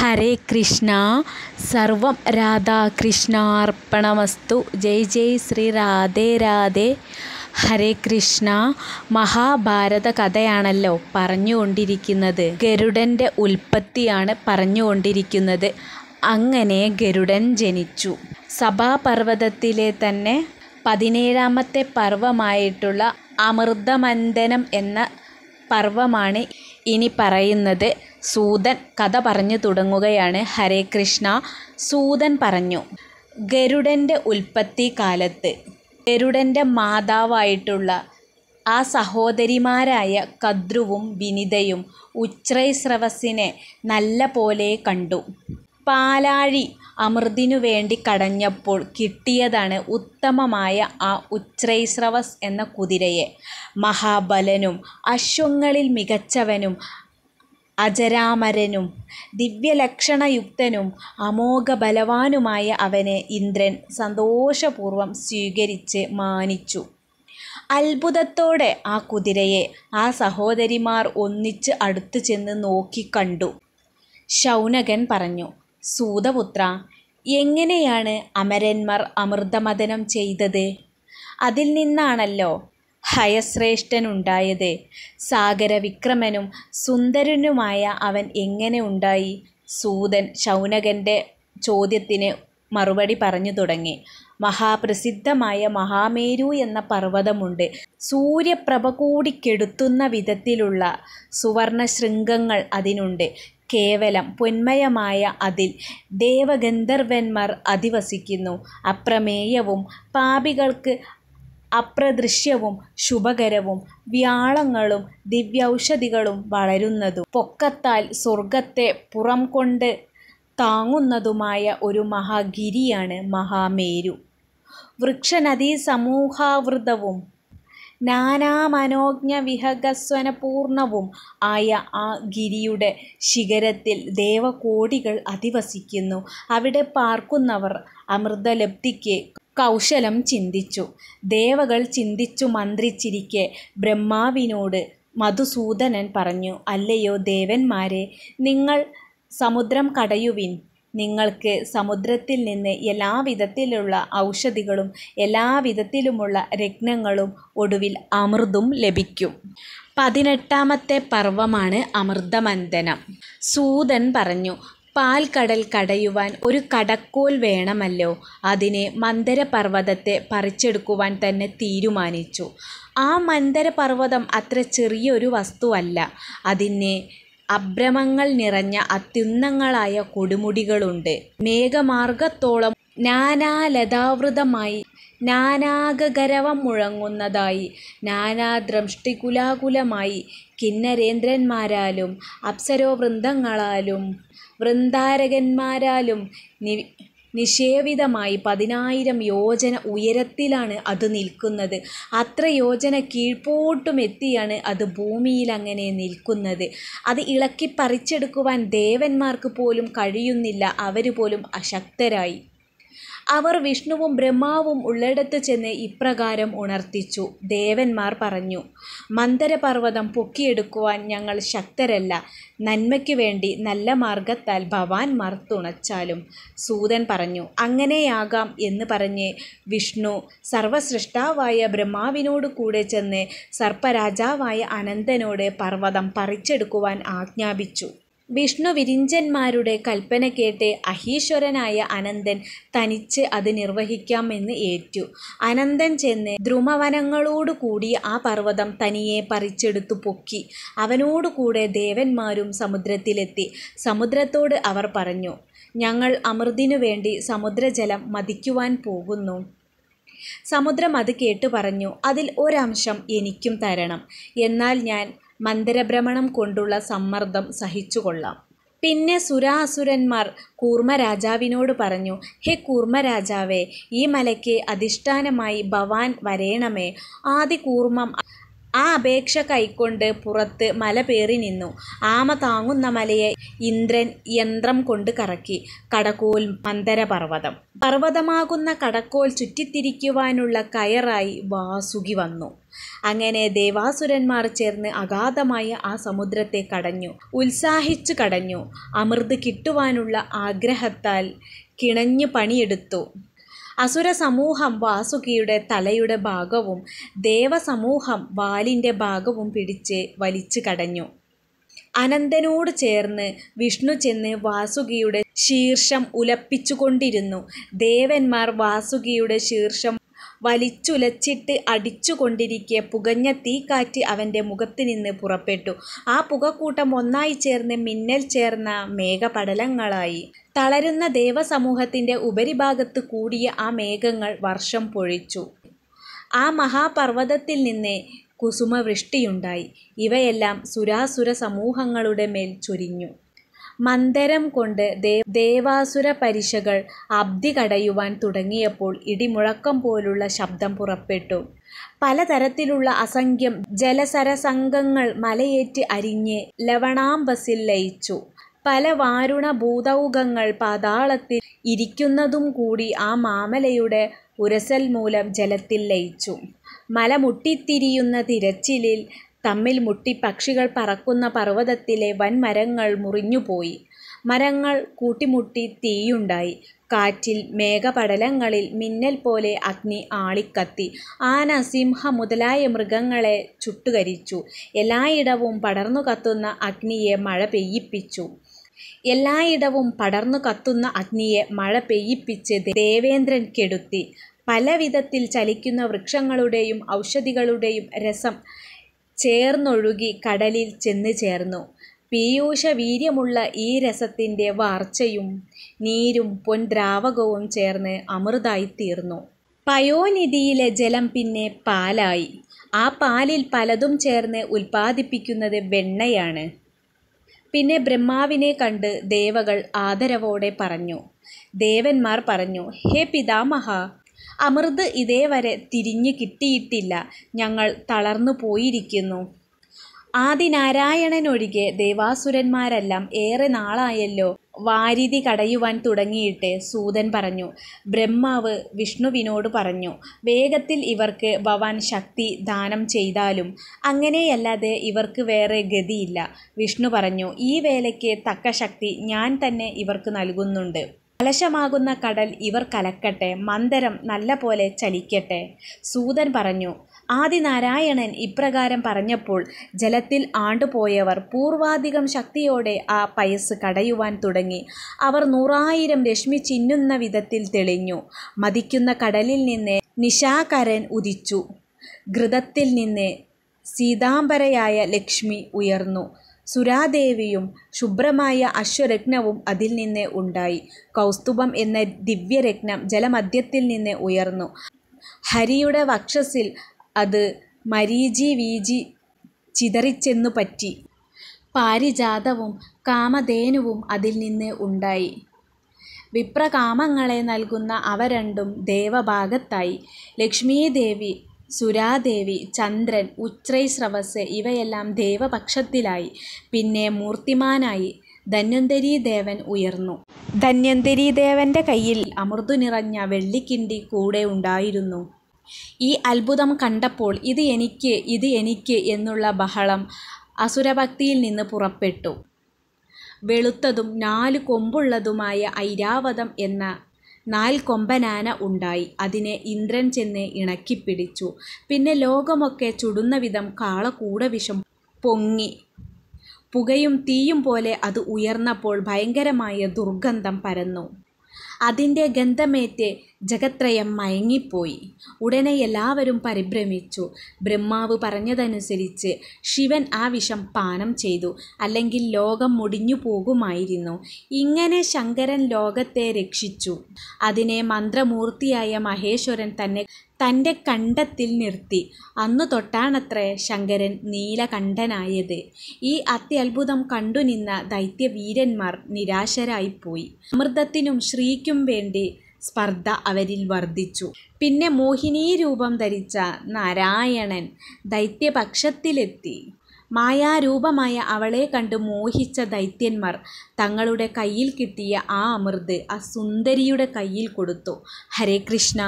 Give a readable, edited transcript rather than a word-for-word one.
ഹരേ കൃഷ്ണ. സർവം രാധാകൃഷ്ണാർപ്പണമസ്തു. ജയ് ജയ് ശ്രീ രാധേ രാധേ. ഹരേ കൃഷ്ണ. മഹാഭാരത കഥയാണല്ലോ പറഞ്ഞുകൊണ്ടിരിക്കുന്നത്. ഗരുഡൻ്റെ ഉൽപ്പത്തിയാണ് പറഞ്ഞുകൊണ്ടിരിക്കുന്നത്. അങ്ങനെ ഗരുഡൻ ജനിച്ചു. സഭാപർവ്വതത്തിലെ തന്നെ 17ാമത്തെ പർവ്വമായിട്ടുള്ള അമൃതമന്ഥനം എന്ന പർവ്വമാണ് ഇനി പറയുന്നത്. സൂതൻ കഥ പറഞ്ഞു തുടങ്ങുകയാണ്. ഹരേ കൃഷ്ണ. സൂതൻ പറഞ്ഞു, ഗരുഡൻ്റെ ഉൽപ്പത്തി കാലത്ത് ഗരുഡൻ്റെ മാതാവായിട്ടുള്ള ആ സഹോദരിമാരായ കദ്രുവും വിനിതയും ഉച്ഛ്രൈസ്രവസിനെ നല്ല പോലെ കണ്ടു. പാലാഴി അമൃതിനു വേണ്ടി കടഞ്ഞപ്പോൾ കിട്ടിയതാണ് ഉത്തമമായ ആ ഉച്ഛ്രൈസ്രവസ് എന്ന കുതിരയെ. മഹാബലനും അശ്വങ്ങളിൽ മികച്ചവനും അജരാമരനും ദിവ്യലക്ഷണയുക്തനും അമോഘ ബലവാനുമായ അവനെ ഇന്ദ്രൻ സന്തോഷപൂർവ്വം സ്വീകരിച്ച് മാനിച്ചു. അത്ഭുതത്തോടെ ആ കുതിരയെ ആ സഹോദരിമാർ ഒന്നിച്ച് അടുത്തു ചെന്ന് നോക്കിക്കണ്ടു. ശൗനകൻ പറഞ്ഞു, സൂതപുത്ര, എങ്ങനെയാണ് അമരന്മാർ അമൃതമഥനം ചെയ്തത്? അതിൽ നിന്നാണല്ലോ ഹയശ്രേഷ്ഠനുണ്ടായത്. സാഗരവിക്രമനും സുന്ദരനുമായ അവൻ എങ്ങനെ ഉണ്ടായി? സൂതൻ ശൗനകൻ്റെ ചോദ്യത്തിന് മറുപടി പറഞ്ഞു തുടങ്ങി. മഹാപ്രസിദ്ധമായ മഹാമേരു എന്ന പർവ്വതമുണ്ട്. സൂര്യപ്രഭ കൂടി കെടുത്തുന്ന വിധത്തിലുള്ള സുവർണശൃംഗങ്ങൾ അതിനുണ്ട്. കേവലം പൊന്മയമായ അതിൽ ദേവഗന്ധർവന്മാർ അധിവസിക്കുന്നു. അപ്രമേയവും പാപികൾക്ക് അപ്രദൃശ്യവും ശുഭകരവും വ്യാളങ്ങളും ദിവ്യൌഷധികളും വളരുന്നതും പൊക്കത്താൽ സ്വർഗത്തെ പുറം കൊണ്ട് താങ്ങുന്നതുമായ ഒരു മഹാഗിരിയാണ് മഹാമേരു. വൃക്ഷനദീസമൂഹാവൃതവും നാനാമനോജ്ഞവിഹഗസ്വനപൂർണവും ആയ ആ ഗിരിയുടെ ശിഖരത്തിൽ ദേവകോടികൾ അധിവസിക്കുന്നു. അവിടെ പാർക്കുന്നവർ അമൃതലബ്ധിക്ക് കൗശലം ചിന്തിച്ചു. ദേവകൾ ചിന്തിച്ചു മന്ത്രിച്ചിരിക്കെ ബ്രഹ്മാവിനോട് മധുസൂദനൻ പറഞ്ഞു, അല്ലയോ ദേവന്മാരെ, നിങ്ങൾ സമുദ്രം കടയുവിൻ. നിങ്ങൾക്ക് സമുദ്രത്തിൽ നിന്ന് എല്ലാവിധത്തിലുള്ള ഔഷധികളും എല്ലാവിധത്തിലുമുള്ള രത്നങ്ങളും ഒടുവിൽ അമൃതും ലഭിക്കും. 18ാമത്തെ പർവ്വമാണ് അമൃതമന്ഥനം. സൂതൻ പറഞ്ഞു, പാൽക്കടൽ കടയുവാൻ ഒരു കടക്കോൽ വേണമല്ലോ. അതിന് മന്ദരപർവ്വതത്തെ പറിച്ചെടുക്കുവാൻ തന്നെ തീരുമാനിച്ചു. ആ മന്ദരപർവ്വതം അത്ര ചെറിയൊരു വസ്തുവല്ല. അതിന് അഭ്രമങ്ങൾ നിറഞ്ഞ അത്യുന്നങ്ങളായ കൊടുമുടികളുണ്ട്. മേഘമാർഗത്തോളം നാനാലതാവൃതമായി നാനാഗരവം മുഴങ്ങുന്നതായി നാനാദ്രഷ്ടികുലാകുലമായി കിന്നരേന്ദ്രന്മാരാലും അപ്സരോവൃന്ദങ്ങളാലും വൃന്ദാരകന്മാരാലും നിഷേവിതമായി 10,000 യോജന ഉയരത്തിലാണ് അത് നിൽക്കുന്നത്. അത്ര യോജന കീഴ്പോട്ടുമെത്തിയാണ് അത് ഭൂമിയിലങ്ങനെ നിൽക്കുന്നത്. അത് ഇളക്കി പറിച്ചെടുക്കുവാൻ ദേവന്മാർക്ക് പോലും കഴിയുന്നില്ല. അവർ പോലും അശക്തരായി. അവർ വിഷ്ണുവും ബ്രഹ്മാവും ഉള്ളിടത്ത് ചെന്ന് ഇപ്രകാരം ഉണർത്തിച്ചു. ദേവന്മാർ പറഞ്ഞു, മന്ദരപർവ്വതം പൊക്കിയെടുക്കുവാൻ ഞങ്ങൾ ശക്തരല്ല. നന്മയ്ക്കു വേണ്ടി നല്ല മാർഗത്താൽ ഭവാന്മാർ തുണച്ചാലും. സൂതൻ പറഞ്ഞു, അങ്ങനെയാകാം എന്ന് പറഞ്ഞ് വിഷ്ണു സർവസ്രഷ്ടാവായ ബ്രഹ്മാവിനോട് കൂടെ ചെന്ന് സർപ്പരാജാവായ അനന്തനോട് പർവ്വതം പറിച്ചെടുക്കുവാൻ ആജ്ഞാപിച്ചു. വിഷ്ണു വിരിഞ്ചന്മാരുടെ കൽപ്പന കേട്ട് അഹീശ്വരനായ അനന്തൻ തനിച്ച് അത് നിർവഹിക്കാമെന്ന് ഏറ്റു. അനന്തൻ ചെന്ന് ദ്രുമവനങ്ങളോടു കൂടിയ ആ പർവ്വതം തനിയെ പറിച്ചെടുത്തു പൊക്കി. അവനോടുകൂടെ ദേവന്മാരും സമുദ്രത്തിലെത്തി. സമുദ്രത്തോട് അവർ പറഞ്ഞു, ഞങ്ങൾ അമൃതിനു വേണ്ടി സമുദ്രജലം മതിക്കുവാൻ പോകുന്നു. സമുദ്രം അത് കേട്ടു പറഞ്ഞു, അതിൽ ഒരംശം എനിക്കും തരണം. എന്നാൽ ഞാൻ മന്ദരഭ്രമണം കൊണ്ടുള്ള സമ്മർദ്ദം സഹിച്ചുകൊള്ളാം. പിന്നെ സുരാസുരന്മാർ കൂർമ്മരാജാവിനോട് പറഞ്ഞു, ഹേ കൂർമ്മരാജാവേ, ഈ മലയ്ക്ക് അധിഷ്ഠാനമായി ഭവാൻ വരേണമേ. ആദികൂർമ്മം ആ അപേക്ഷ കൈക്കൊണ്ട് പുറത്ത് മല പേറി നിന്നു. ആമ താങ്ങുന്ന മലയെ ഇന്ദ്രൻ യന്ത്രം കൊണ്ട് കറക്കി. കടക്കോൽ മന്ദരപർവ്വതം. പർവ്വതമാകുന്ന കടക്കോൽ ചുറ്റിത്തിരിക്കുവാനുള്ള കയറായി വാസുകി വന്നു. അങ്ങനെ ദേവാസുരന്മാർ ചേർന്ന് അഗാധമായ ആ സമുദ്രത്തെ കടഞ്ഞു. ഉത്സാഹിച്ചു കടഞ്ഞു. അമൃത് കിട്ടുവാനുള്ള ആഗ്രഹത്താൽ കിണഞ്ഞു പണിയെടുത്തു. അസുര സമൂഹം വാസുകിയുടെ തലയുടെ ഭാഗവും ദേവസമൂഹം വാലിൻ്റെ ഭാഗവും പിടിച്ച് വലിച്ചു കടഞ്ഞു. അനന്തനോട് ചേർന്ന് വിഷ്ണു ചെന്ന് വാസുകിയുടെ ശീർഷം ഉലപ്പിച്ചുകൊണ്ടിരുന്നു. ദേവന്മാർ വാസുകിയുടെ ശീർഷം വലിച്ചുലച്ചിട്ട് അടിച്ചുകൊണ്ടിരിക്കെ പുകഞ്ഞ തീക്കാറ്റ് അവൻ്റെ മുഖത്ത് നിന്ന് പുറപ്പെട്ടു. ആ പുകക്കൂട്ടം ഒന്നായി ചേർന്ന് മിന്നൽ ചേർന്ന മേഘപടലങ്ങളായി. തളരുന്ന ദേവസമൂഹത്തിൻ്റെ ഉപരിഭാഗത്ത് കൂടിയ ആ മേഘങ്ങൾ വർഷം പൊഴിച്ചു. ആ മഹാപർവ്വതത്തിൽ നിന്ന് കുസുമവൃഷ്ടിയുണ്ടായി. ഇവയെല്ലാം സുരാസുര സമൂഹങ്ങളുടെ മേൽ ചൊരിഞ്ഞു. മന്ദരം കൊണ്ട് ദേവാസുര പരിഷകൾ അബ്ധി കടയുവാൻ തുടങ്ങിയപ്പോൾ ഇടിമുഴക്കം പോലുള്ള ശബ്ദം പുറപ്പെട്ടു. പലതരത്തിലുള്ള അസംഖ്യം ജലസരസംഘങ്ങൾ മലയേറ്റ് അരിഞ്ഞ് ലവണാംബസിൽ ലയിച്ചു. പല വാരുണ ഭൂതൗകങ്ങൾ പാതാളത്തിൽ ഇരിക്കുന്നതും കൂടി ആ മാമലയുടെ ഉരസൽ മൂലം ജലത്തിൽ ലയിച്ചു. മല മുട്ടിത്തിരിയുന്ന തിരച്ചിലിൽ തമ്മിൽ മുട്ടി പക്ഷികൾ പറക്കുന്ന പർവ്വതത്തിലെ വൻമരങ്ങൾ മുറിഞ്ഞുപോയി. മരങ്ങൾ കൂട്ടിമുട്ടി തീയുണ്ടായി. കാറ്റിൽ മേഘപടലങ്ങളിൽ മിന്നൽ പോലെ അഗ്നി ആളിക്കത്തി. ആന, സിംഹ മുതലായ മൃഗങ്ങളെ ചുട്ടുകരിച്ചു. എല്ലായിടവും പടർന്നു കത്തുന്ന അഗ്നിയെ മഴ പെയ്യിപ്പിച്ചു. എല്ലായിടവും പടർന്നു കത്തുന്ന അഗ്നിയെ മഴ പെയ്യിപ്പിച്ച് ദേവേന്ദ്രൻ കെടുത്തി. പല വിധത്തിൽ ചലിക്കുന്ന വൃക്ഷങ്ങളുടെയും ഔഷധികളുടെയും രസം ചേർന്നൊഴുകി കടലിൽ ചെന്ന് ചേർന്നു. പീയൂഷ വീര്യമുള്ള ഈ രസത്തിൻ്റെ വാർച്ചയും നീരും പൊൻദ്രാവകവും ചേർന്ന് അമൃതായിത്തീർന്നു. പയോനിധിയിലെ ജലം പിന്നെ പാലായി. ആ പാലിൽ പലതും ചേർന്ന് ഉൽപ്പാദിപ്പിക്കുന്നത് വെണ്ണയാണ്. പിന്നെ ബ്രഹ്മാവിനെ കണ്ട് ദേവകൾ ആദരവോടെ പറഞ്ഞു. ദേവന്മാർ പറഞ്ഞു, ഹേ പിതാമഹ, അമൃത് ഇതേവരെ തിരിഞ്ഞു കിട്ടിയിട്ടില്ല. ഞങ്ങൾ തളർന്നു പോയിരിക്കുന്നു. ആദിനാരായണനൊഴികെ ദേവാസുരന്മാരെല്ലാം ഏറെ നാളായല്ലോ വാരിധി കടയുവാൻ തുടങ്ങിയിട്ട്. സൂതൻ പറഞ്ഞു. ബ്രഹ്മാവ് വിഷ്ണുവിനോട് പറഞ്ഞു, വേഗത്തിൽ ഇവർക്ക് ഭവാൻ ശക്തി ദാനം ചെയ്താലും. അങ്ങനെയല്ലാതെ ഇവർക്ക് വേറെ ഗതിയില്ല. വിഷ്ണു പറഞ്ഞു, ഈ വേലയ്ക്ക് തക്ക ശക്തി ഞാൻ തന്നെ ഇവർക്ക് നൽകുന്നുണ്ട്. കലശമാകുന്ന കടൽ ഇവർ കലക്കട്ടെ, മന്ദരം നല്ല പോലെ ചലിക്കട്ടെ. സൂതൻ പറഞ്ഞു. ആദിനാരായണൻ ഇപ്രകാരം പറഞ്ഞപ്പോൾ ജലത്തിൽ ആണ്ടുപോയവർ പൂർവാധികം ശക്തിയോടെ ആ പയസ് കടയുവാൻ തുടങ്ങി. അവർ 100,000 രശ്മി ചിന്നുന്ന വിധത്തിൽ തെളിഞ്ഞു. മതിക്കുന്ന കടലിൽ നിന്ന് നിശാകരൻ ഉദിച്ചു. ഘൃതത്തിൽ നിന്ന് സീതാംബരയായ ലക്ഷ്മി ഉയർന്നു. സുരാദേവിയും ശുഭ്രമായ അശ്വരത്നവും അതിൽ നിന്ന് ഉണ്ടായി. കൗസ്തുഭം എന്ന ദിവ്യരത്നം ജലമധ്യത്തിൽ നിന്ന് ഉയർന്നു. ഹരിയുടെ വക്ഷസ്സിൽ അത് മരീചി വീചി ചിതറിച്ചെന്നു പറ്റി. പാരിജാതവും കാമധേനുവും അതിൽ നിന്ന് ഉണ്ടായി. വിപ്രകാമങ്ങളെ നൽകുന്ന അവ രണ്ടും ദേവഭാഗത്തായി. ലക്ഷ്മീദേവി, സുരാദേവി, ചന്ദ്രൻ, ഉച്ഛ്രൈസ്രവസ് ഇവയെല്ലാം ദേവപക്ഷത്തിലായി. പിന്നെ മൂർത്തിമാനായി ധന്വന്തരീദേവൻ ഉയർന്നു. ധന്വന്തരീദേവൻ്റെ കയ്യിൽ അമൃതു നിറഞ്ഞ വെള്ളിക്കിണ്ടി കൂടെ ഉണ്ടായിരുന്നു. ഈ അത്ഭുതം കണ്ടപ്പോൾ ഇത് എനിക്ക് എന്നുള്ള ബഹളം അസുരഭക്തിയിൽ നിന്ന് പുറപ്പെട്ടു. വെളുത്തതും 4 കൊമ്പുള്ളതുമായ ഐരാവതം എന്ന 4 കൊമ്പനാന ഉണ്ടായി. അതിനെ ഇന്ദ്രൻ ചെന്ന് ഇണക്കിപ്പിടിച്ചു. പിന്നെ ലോകമൊക്കെ ചുടുന്ന വിധം കാളകൂടവിഷം പൊങ്ങി. പുകയും തീയും പോലെ അത് ഉയർന്നപ്പോൾ ഭയങ്കരമായ ദുർഗന്ധം പരന്നു. അതിൻ്റെ ഗന്ധമേറ്റ് ജഗത്രയം മയങ്ങിപ്പോയി. ഉടനെ എല്ലാവരും പരിഭ്രമിച്ചു. ബ്രഹ്മാവ് പറഞ്ഞതനുസരിച്ച് ശിവൻ ആ വിഷം പാനം ചെയ്തു. അല്ലെങ്കിൽ ലോകം മുടിഞ്ഞു പോകുമായിരുന്നു. ഇങ്ങനെ ശങ്കരൻ ലോകത്തെ രക്ഷിച്ചു. അതിനെ മന്ത്രമൂർത്തിയായ മഹേശ്വരൻ തന്നെ തൻ്റെ കണ്ഠത്തിൽ നിർത്തി. അന്നു തൊട്ടാണത്രേ ശങ്കരൻ നീലകണ്ഠനായത്. ഈ അത്യത്ഭുതം കണ്ടുനിന്ന ദൈത്യവീരന്മാർ നിരാശരായിപ്പോയി. അമൃതത്തിനും ശ്രീക്കും വേണ്ടി സ്പർദ്ധ അവരിൽ വർദ്ധിച്ചു. പിന്നെ മോഹിനീ രൂപം ധരിച്ച നാരായണൻ ദൈത്യപക്ഷത്തിലെത്തി. മായാരൂപമായ അവളെ കണ്ട് മോഹിച്ച ദൈത്യന്മാർ തങ്ങളുടെ കയ്യിൽ കിട്ടിയ ആ അമൃത് ആ സുന്ദരിയുടെ കയ്യിൽ കൊടുത്തു. ഹരേ കൃഷ്ണ.